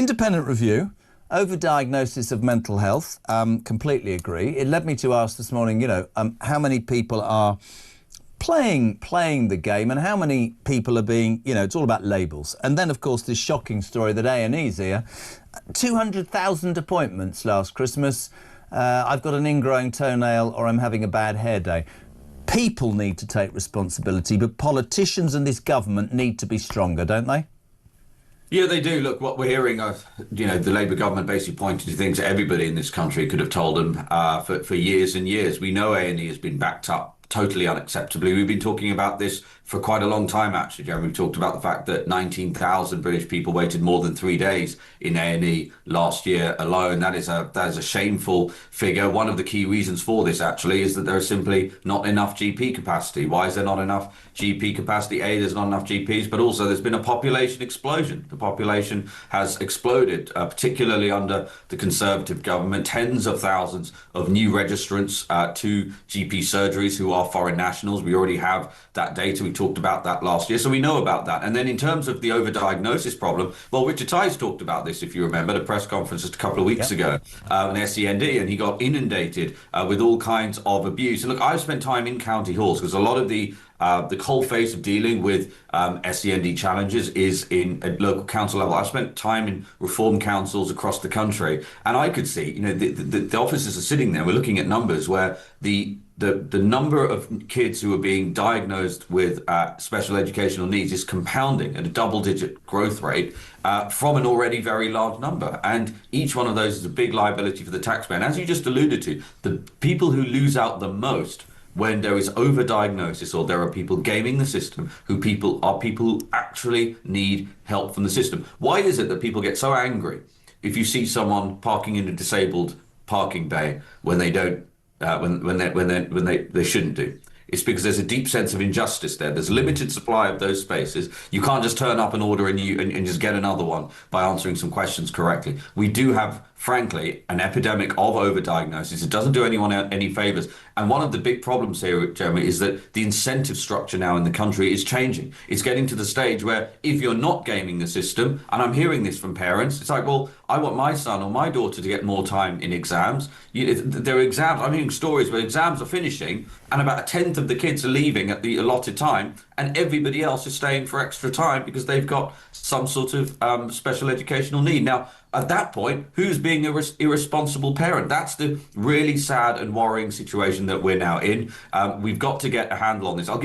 Independent review, overdiagnosis of mental health, completely agree. It led me to ask this morning, how many people are playing the game and how many people are being, it's all about labels. And then, of course, this shocking story that A&E's here. 200,000 appointments last Christmas. I've got an ingrowing toenail or I'm having a bad hair day. People need to take responsibility, but politicians and this government need to be stronger, don't they? Yeah, they do. Look, what we're hearing of, the Labour government basically pointing to things that everybody in this country could have told them for years and years. We know A&E has been backed up totally unacceptably. We've been talking about this for quite a long time, actually, Jeremy. We've talked about the fact that 19,000 British people waited more than 3 days in A&E last year alone. That is a shameful figure. One of the key reasons for this, actually, is that there is simply not enough GP capacity. Why is there not enough GP capacity? There's not enough GPs, but also there's been a population explosion. The population has exploded, particularly under the Conservative government. Tens of thousands of new registrants to GP surgeries who are foreign nationals. We already have that data. We talked about that last year, so we know about that. And then in terms of the overdiagnosis problem, well, Richard Tice talked about this, if you remember, at a press conference just a couple of weeks ago, an SEND, and he got inundated with all kinds of abuse. And look, I've spent time in county halls because a lot of the coalface of dealing with SEND challenges is at local council level. I've spent time in reform councils across the country, and I could see, the officers are sitting there. We're looking at numbers where the number of kids who are being diagnosed with special educational needs is compounding at a double-digit growth rate from an already very large number. And each one of those is a big liability for the taxpayer. And as you just alluded to, the people who lose out the most when there is overdiagnosis or there are people gaming the system who actually need help from the system. Why is it that people get so angry if you see someone parking in a disabled parking bay when they don't, when they shouldn't do? It's because there's a deep sense of injustice there. There's a limited supply of those spaces. You can't just turn up an order and just get another one by answering some questions correctly. We do have, frankly, an epidemic of overdiagnosis. It doesn't do anyone any favors. And one of the big problems here, Jeremy, is that the incentive structure now in the country is changing. It's getting to the stage where if you're not gaming the system, and I'm hearing this from parents, it's like, well, I want my son or my daughter to get more time in exams. There are exams, I'm hearing stories where exams are finishing and about a tenth of the kids are leaving at the allotted time and everybody else is staying for extra time because they've got some sort of special educational need. Now, at that point, who's being an irresponsible parent? That's the really sad and worrying situation that we're now in. We've got to get a handle on this. I'll give